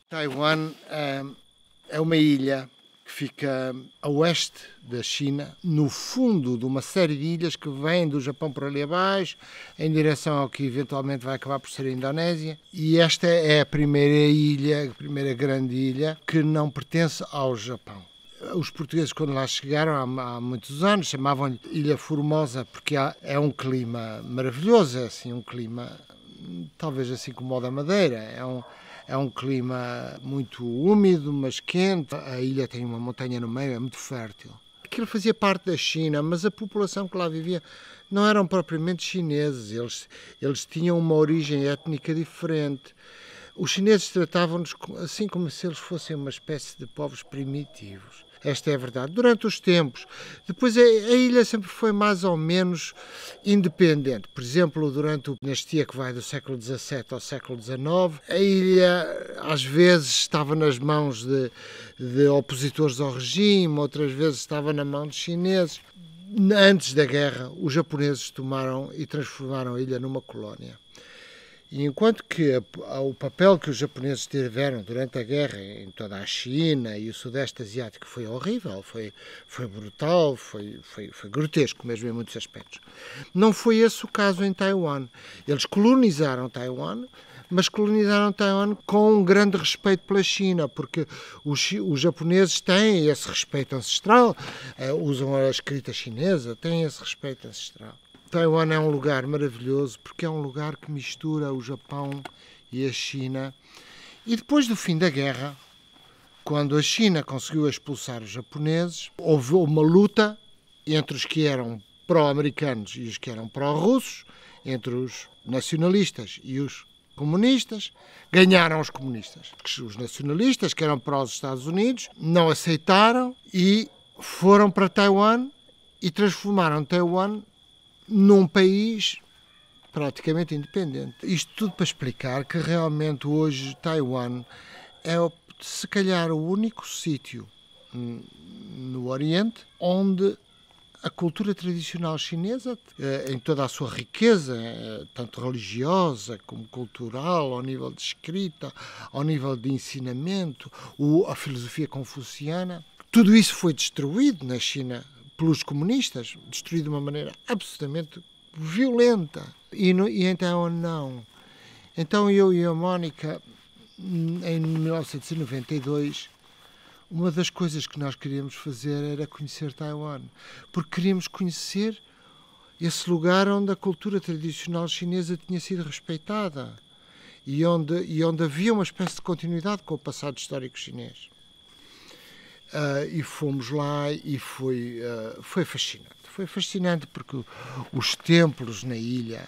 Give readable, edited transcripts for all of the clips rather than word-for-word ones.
Taiwan é uma ilha que fica a oeste da China, no fundo de uma série de ilhas que vêm do Japão por ali abaixo, em direção ao que eventualmente vai acabar por ser a Indonésia. E esta é a primeira ilha, a primeira grande ilha, que não pertence ao Japão. Os portugueses, quando lá chegaram há muitos anos, chamavam-lhe Ilha Formosa, porque é um clima maravilhoso, é assim um clima, talvez assim como o da Madeira, é um clima muito úmido, mas quente. A ilha tem uma montanha no meio, é muito fértil. Aquilo fazia parte da China, mas a população que lá vivia não eram propriamente chineses, eles tinham uma origem étnica diferente. Os chineses tratavam-nos assim como se eles fossem uma espécie de povos primitivos. Esta é a verdade. Durante os tempos. Depois a ilha sempre foi mais ou menos independente. Por exemplo, durante a dinastia que vai do século XVII ao século XIX, a ilha às vezes estava nas mãos de opositores ao regime, outras vezes estava na mão de chineses. Antes da guerra, os japoneses tomaram e transformaram a ilha numa colónia. E enquanto que o papel que os japoneses tiveram durante a guerra em toda a China e o Sudeste Asiático foi horrível, foi brutal, foi grotesco mesmo em muitos aspectos. Não foi esse o caso em Taiwan. Eles colonizaram Taiwan, mas colonizaram Taiwan com um grande respeito pela China, porque os japoneses têm esse respeito ancestral, usam a escrita chinesa, têm esse respeito ancestral. Taiwan é um lugar maravilhoso porque é um lugar que mistura o Japão e a China. E depois do fim da guerra, quando a China conseguiu expulsar os japoneses, houve uma luta entre os que eram pró-americanos e os que eram pró-russos, entre os nacionalistas e os comunistas. Ganharam os comunistas. Os nacionalistas, que eram pró os Estados Unidos, não aceitaram e foram para Taiwan e transformaram Taiwan num país praticamente independente. Isto tudo para explicar que realmente hoje Taiwan é, se calhar, o único sítio no Oriente onde a cultura tradicional chinesa, em toda a sua riqueza, tanto religiosa como cultural, ao nível de escrita, ao nível de ensinamento, a filosofia confuciana, tudo isso foi destruído na China pelos comunistas, destruído de uma maneira absolutamente violenta. E então não. Então eu e a Mónica, em 1992, uma das coisas que nós queríamos fazer era conhecer Taiwan, porque queríamos conhecer esse lugar onde a cultura tradicional chinesa tinha sido respeitada e onde havia uma espécie de continuidade com o passado histórico chinês. E fomos lá e foi fascinante. Foi fascinante porque os templos na ilha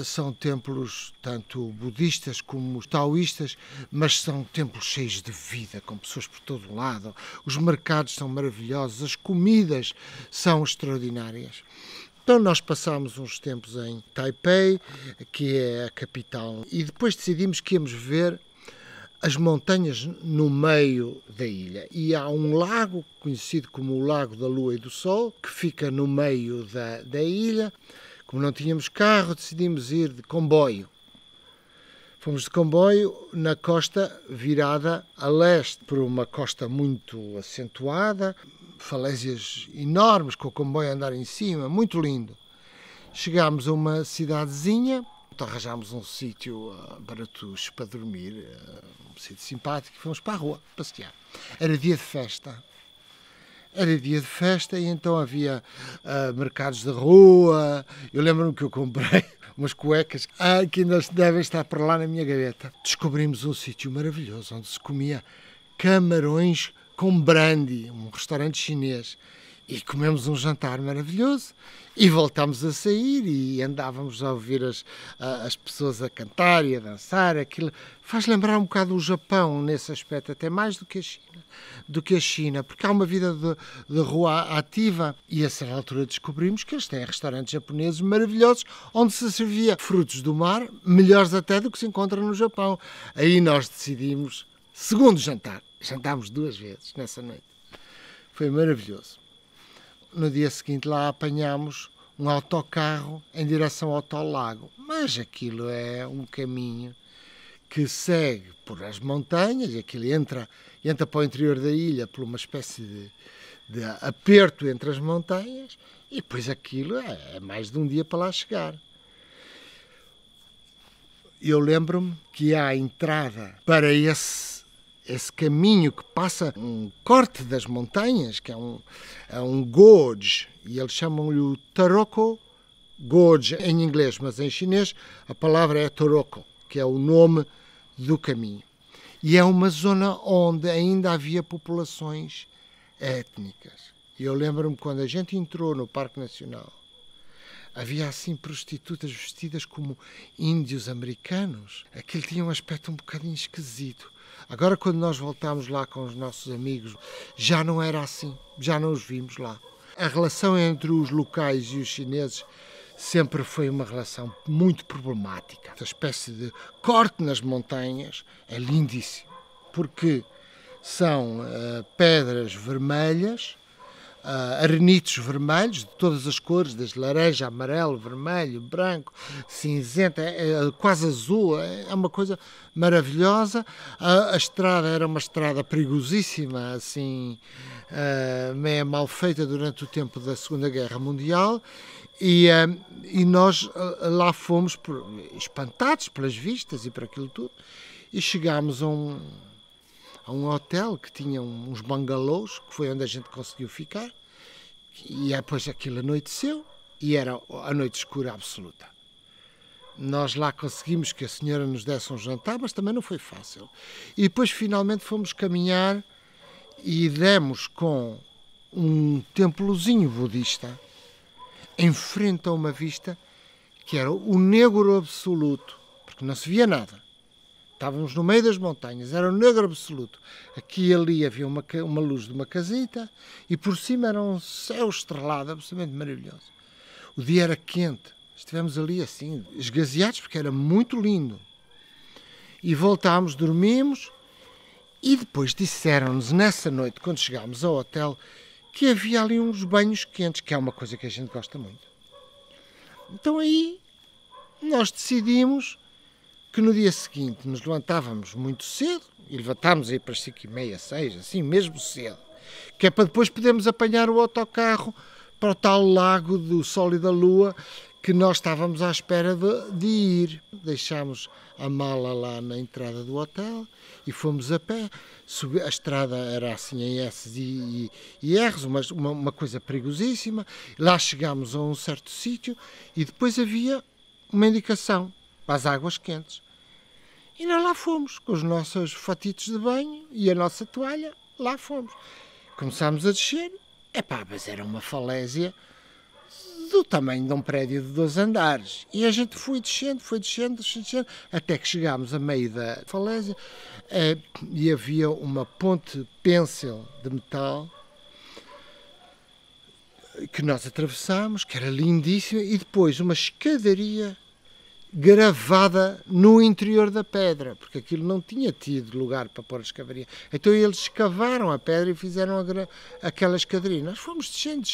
são templos tanto budistas como taoístas, mas são templos cheios de vida, com pessoas por todo o lado. Os mercados são maravilhosos, as comidas são extraordinárias. Então nós passámos uns tempos em Taipei, que é a capital, e depois decidimos que íamos ver as montanhas no meio da ilha. E há um lago, conhecido como o Lago da Lua e do Sol, que fica no meio da ilha. Como não tínhamos carro, decidimos ir de comboio. Fomos de comboio na costa virada a leste, por uma costa muito acentuada, falésias enormes, com o comboio a andar em cima, muito lindo. Chegámos a uma cidadezinha, arranjámos um sítio baratos para dormir, um sítio simpático, e fomos para a rua passear. Era dia de festa. E então havia mercados de rua. Eu lembro-me que eu comprei umas cuecas que ainda devem estar para lá na minha gaveta. Descobrimos um sítio maravilhoso onde se comia camarões com brandy, um restaurante chinês. E comemos um jantar maravilhoso e voltámos a sair e andávamos a ouvir as pessoas a cantar e a dançar. Aquilo faz lembrar um bocado o Japão nesse aspecto, até mais do que a China, porque há uma vida de rua ativa. E a certa altura descobrimos que eles têm restaurantes japoneses maravilhosos onde se servia frutos do mar, melhores até do que se encontra no Japão. Aí nós decidimos, segundo jantar, jantámos 2 vezes nessa noite. Foi maravilhoso. No dia seguinte lá apanhámos um autocarro em direção ao tal lago. Mas aquilo é um caminho que segue por as montanhas, e aquilo entra para o interior da ilha por uma espécie de aperto entre as montanhas, e depois aquilo é mais de um dia para lá chegar. Eu lembro-me que há a entrada para esse caminho que passa um corte das montanhas, que é um gorge, e eles chamam-lhe o Taroko Gorge em inglês, mas em chinês a palavra é Taroko, que é o nome do caminho. E é uma zona onde ainda havia populações étnicas. E eu lembro-me quando a gente entrou no Parque Nacional, havia assim prostitutas vestidas como índios americanos. Aquilo tinha um aspecto um bocadinho esquisito. Agora, quando nós voltámos lá com os nossos amigos, já não era assim, já não os vimos lá. A relação entre os locais e os chineses sempre foi uma relação muito problemática. Essa espécie de corte nas montanhas é lindíssimo, porque são pedras vermelhas, arenitos vermelhos, de todas as cores, desde laranja, amarelo, vermelho, branco, cinzento, quase azul, é uma coisa maravilhosa. A estrada era uma estrada perigosíssima, assim, meio mal feita durante o tempo da Segunda Guerra Mundial, e nós lá fomos espantados pelas vistas e por aquilo tudo, e chegámos a um hotel que tinha uns bangalôs, que foi onde a gente conseguiu ficar, e depois aquilo anoiteceu, e era a noite escura absoluta. Nós lá conseguimos que a senhora nos desse um jantar, mas também não foi fácil. E depois finalmente fomos caminhar e demos com um templozinho budista em frente a uma vista que era o negro absoluto, porque não se via nada. Estávamos no meio das montanhas, era um negro absoluto. Aqui e ali havia uma luz de uma casita e por cima era um céu estrelado absolutamente maravilhoso. O dia era quente, estivemos ali assim, esgazeados, porque era muito lindo. E voltámos, dormimos, e depois disseram-nos nessa noite, quando chegámos ao hotel, que havia ali uns banhos quentes, que é uma coisa que a gente gosta muito. Então aí nós decidimos que no dia seguinte nos levantávamos muito cedo, e levantámos aí para as 5h30, 6, assim mesmo cedo, que é para depois podermos apanhar o autocarro para o tal lago do Sol e da Lua, que nós estávamos à espera de ir. Deixámos a mala lá na entrada do hotel e fomos a pé. A estrada era assim em S's e R's, uma coisa perigosíssima. Lá chegámos a um certo sítio e depois havia uma indicação para as águas quentes. E nós lá fomos, com os nossos fatitos de banho e a nossa toalha, lá fomos. Começámos a descer, mas era uma falésia do tamanho de um prédio de 2 andares. E a gente foi descendo, até que chegámos a meio da falésia e havia uma ponte pêncil de metal que nós atravessámos, que era lindíssima, e depois uma escadaria gravada no interior da pedra, porque aquilo não tinha tido lugar para pôr a escadaria. Então eles escavaram a pedra e fizeram aquela escadaria. Nós fomos descendo,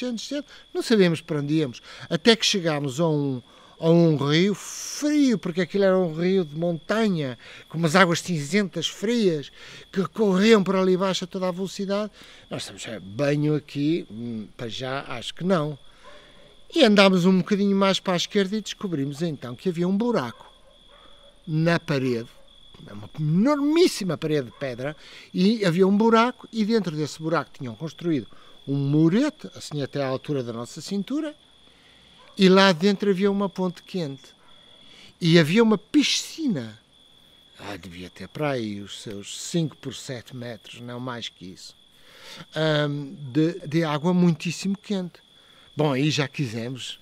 não sabíamos para onde íamos, até que chegámos a um rio frio, porque aquilo era um rio de montanha, com umas águas cinzentas, frias, que corriam por ali baixo a toda a velocidade. Nós estamos, banho aqui, para já, acho que não. E andámos um bocadinho mais para a esquerda e descobrimos então que havia um buraco na parede, uma enormíssima parede de pedra, e havia um buraco, e dentro desse buraco tinham construído um murete, assim até à altura da nossa cintura, e lá dentro havia uma ponte quente. E havia uma piscina, devia ter para aí os seus 5 por 7 metros, não mais que isso, de água muitíssimo quente. Bom, aí já quisemos,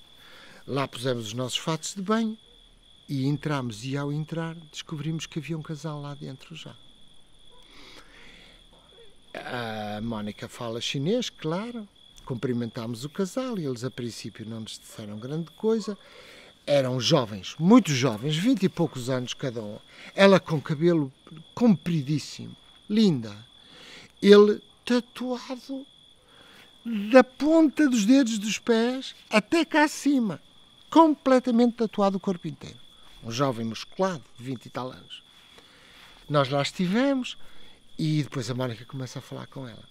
lá pusemos os nossos fatos de banho e entramos, e ao entrar descobrimos que havia um casal lá dentro já. A Mónica fala chinês, claro, cumprimentámos o casal e eles a princípio não nos disseram grande coisa. Eram jovens, muito jovens, 20 e poucos anos cada um. Ela com cabelo compridíssimo, linda. Ele tatuado da ponta dos dedos dos pés até cá acima, completamente tatuado o corpo inteiro. Um jovem musculado, de 20 e tal anos. Nós lá estivemos e depois a Mónica começa a falar com ela.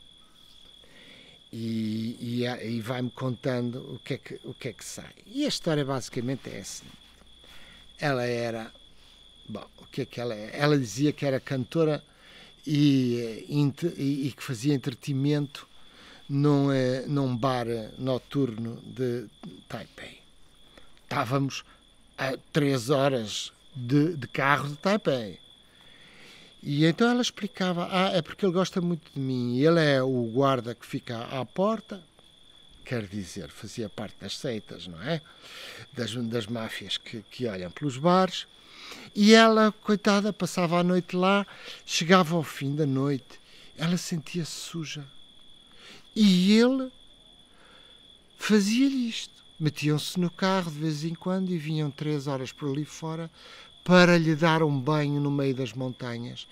E vai-me contando o que é que sai. E a história basicamente é assim. Ela era... Bom, o que é que ela é? Ela dizia que era cantora e que fazia entretenimento num bar noturno de Taipei. Estávamos a 3 horas de carro de Taipei. E então ela explicava, é porque ele gosta muito de mim, ele é o guarda que fica à porta, quer dizer, fazia parte das seitas, não é? Das máfias que olham pelos bares, e ela, coitada, passava a noite lá, chegava ao fim da noite, ela sentia-se suja. E ele fazia-lhe isto. Metiam-se no carro de vez em quando e vinham 3 horas por ali fora para lhe dar um banho no meio das montanhas,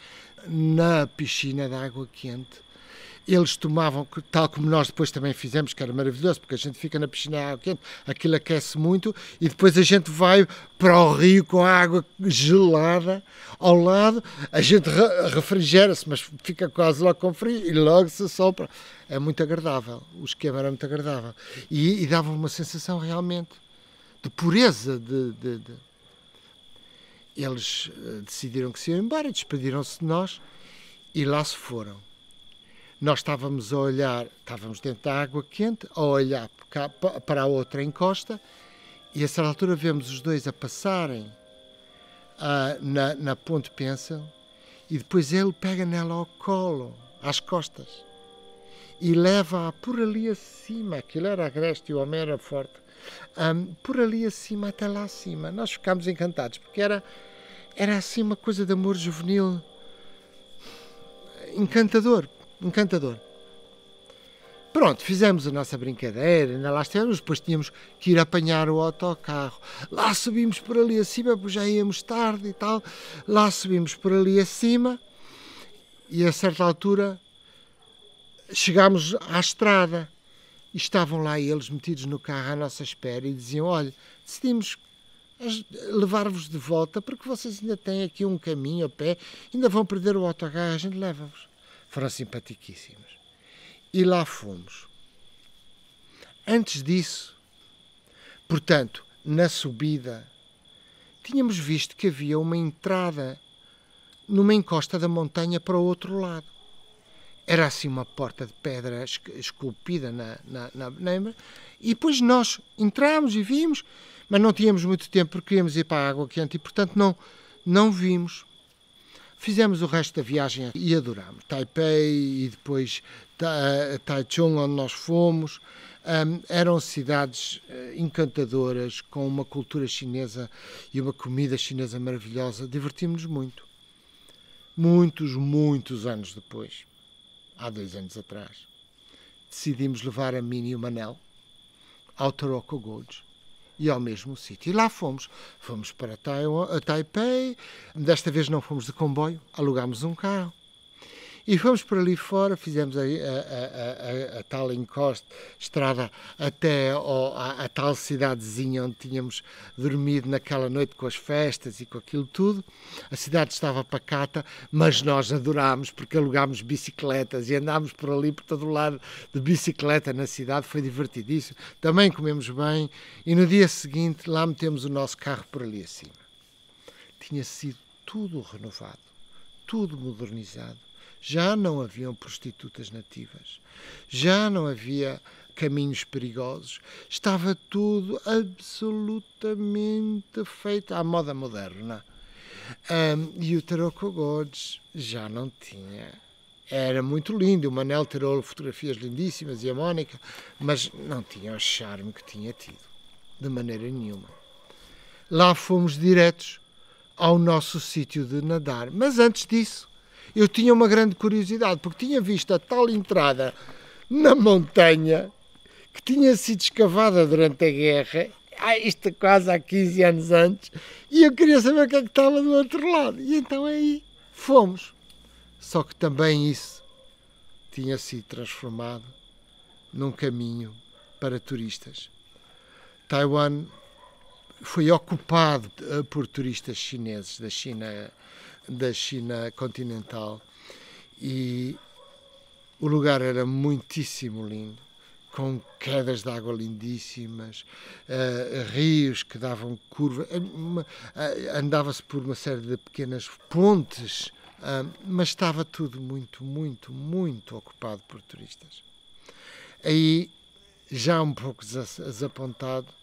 na piscina de água quente. Eles tomavam, tal como nós depois também fizemos, que era maravilhoso, porque a gente fica na piscina de água quente, aquilo aquece muito, e depois a gente vai para o rio com a água gelada ao lado, a gente refrigera-se, mas fica quase logo com frio e logo se sopra. É muito agradável, o esquema era muito agradável. E dava uma sensação realmente de pureza, Eles decidiram que se iam embora e despediram-se de nós e lá se foram. Nós estávamos a olhar, estávamos dentro da água quente, a olhar para a outra encosta e a certa altura vemos os dois a passarem na ponte Pencil e depois ele pega nela ao colo, às costas, e leva-a por ali acima. Aquilo era agreste e o homem era forte. Por ali acima, até lá acima. Nós ficámos encantados, porque era assim uma coisa de amor juvenil encantador. Pronto, fizemos a nossa brincadeira, ainda lá estivemos, depois tínhamos que ir apanhar o autocarro. Lá subimos por ali acima, porque já íamos tarde e tal. Lá subimos por ali acima e a certa altura chegámos à estrada e estavam lá eles metidos no carro à nossa espera e diziam: olha, decidimos levar-vos de volta porque vocês ainda têm aqui um caminho a pé, ainda vão perder o autocarro, a gente leva-vos. Foram simpaticíssimos. E lá fomos. Antes disso, portanto, na subida, tínhamos visto que havia uma entrada numa encosta da montanha para o outro lado. Era assim uma porta de pedra esculpida e depois nós entramos e vimos, mas não tínhamos muito tempo porque queríamos ir para a água quente e, portanto, não vimos. Fizemos o resto da viagem e adorámos. Taipei e depois Taichung, onde nós fomos, eram cidades encantadoras, com uma cultura chinesa e uma comida chinesa maravilhosa. Divertimos-nos muito. Muitos anos depois, há 2 anos atrás, decidimos levar a Minnie e o Manel ao Taroko Gorge e ao mesmo sítio. E lá fomos. Fomos para Taipei. Desta vez não fomos de comboio, alugámos um carro. E fomos por ali fora, fizemos a tal encosta, estrada até a tal cidadezinha onde tínhamos dormido naquela noite com as festas e com aquilo tudo. A cidade estava pacata, mas nós adorámos porque alugámos bicicletas e andámos por ali, por todo o lado de bicicleta na cidade, foi divertidíssimo. Também comemos bem e no dia seguinte lá metemos o nosso carro por ali acima. Tinha sido tudo renovado, tudo modernizado. Já não haviam prostitutas nativas, já não havia caminhos perigosos, estava tudo absolutamente feito à moda moderna. E o Taroko Gorge já não tinha. Era muito lindo, o Manel tirou fotografias lindíssimas e a Mónica, mas não tinha o charme que tinha tido, de maneira nenhuma. Lá fomos diretos ao nosso sítio de nadar, mas antes disso, eu tinha uma grande curiosidade, porque tinha visto a tal entrada na montanha que tinha sido escavada durante a guerra, isto quase há 15 anos antes, e eu queria saber o que é que estava do outro lado. E então aí fomos. Só que também isso tinha sido transformado num caminho para turistas. Taiwan foi ocupado por turistas chineses da China da China continental. E o lugar era muitíssimo lindo, com quedas de água lindíssimas, rios que davam curva, andava-se por uma série de pequenas pontes, mas estava tudo muito, muito, muito ocupado por turistas. Aí, já um pouco desapontados,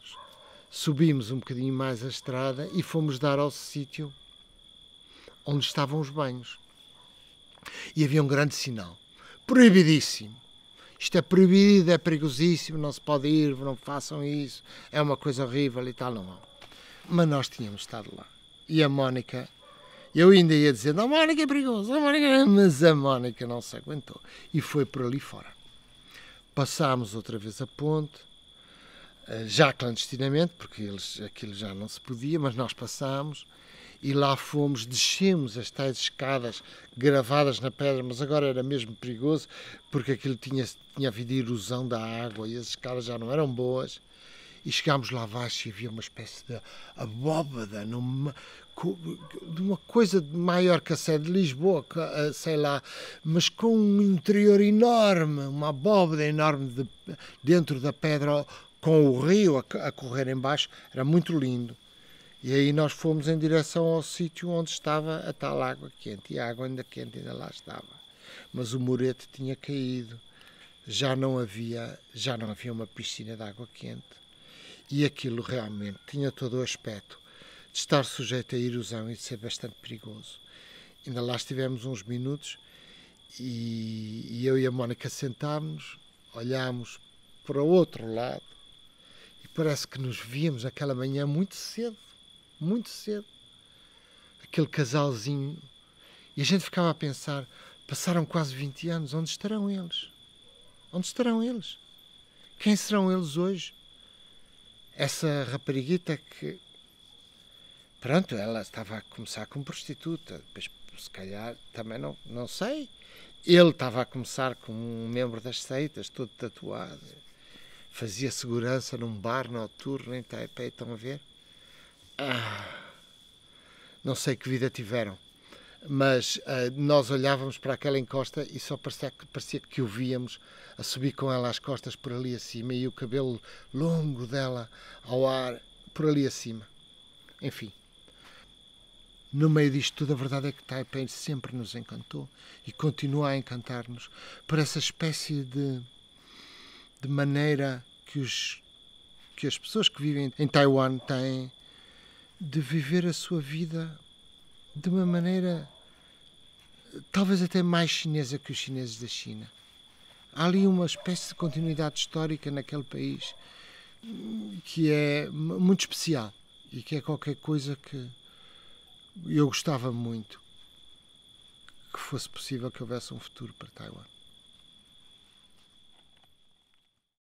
subimos um bocadinho mais a estrada e fomos dar ao sítio onde estavam os banhos. E havia um grande sinal: proibidíssimo. Isto é proibido, é perigosíssimo, não se pode ir, não façam isso, é uma coisa horrível e tal, não. Mas nós tínhamos estado lá. E a Mónica, eu ainda ia dizendo, a Mónica é perigoso, mas a Mónica não se aguentou e foi por ali fora. Passámos outra vez a ponte, já clandestinamente, porque aquilo já não se podia, mas nós passámos. E lá fomos, descemos as tais escadas gravadas na pedra, mas agora era mesmo perigoso, porque aquilo tinha havido erosão da água e as escadas já não eram boas. E chegámos lá abaixo e havia uma espécie de abóbada, de uma coisa maior que a sede de Lisboa, sei lá, mas com um interior enorme, uma abóbada enorme dentro da pedra, com o rio a correr em baixo, era muito lindo. E aí nós fomos em direção ao sítio onde estava a tal água quente. E a água ainda quente ainda lá estava. Mas o murete tinha caído. Já não havia uma piscina de água quente. E aquilo realmente tinha todo o aspecto de estar sujeito a erosão e de ser bastante perigoso. Ainda lá estivemos uns minutos e eu e a Mónica sentámos-nos, olhámos para o outro lado e parece que nos víamos aquela manhã muito cedo. Muito cedo, aquele casalzinho, e a gente ficava a pensar, passaram quase 20 anos, onde estarão eles? Onde estarão eles? Quem serão eles hoje? Essa rapariguita que, pronto, ela estava a começar como prostituta, depois se calhar, também não sei, ele estava a começar como um membro das seitas, todo tatuado, fazia segurança num bar noturno em Taipei, estão a ver? Não sei que vida tiveram, mas nós olhávamos para aquela encosta e só parecia que o víamos a subir com ela às costas por ali acima e o cabelo longo dela ao ar por ali acima. Enfim, no meio disto tudo, a verdade é que Taipei sempre nos encantou e continua a encantar-nos por essa espécie de maneira que as pessoas que vivem em Taiwan têm de viver a sua vida de uma maneira talvez até mais chinesa que os chineses da China. Há ali uma espécie de continuidade histórica naquele país que é muito especial e que é qualquer coisa que eu gostava muito que fosse possível que houvesse um futuro para Taiwan.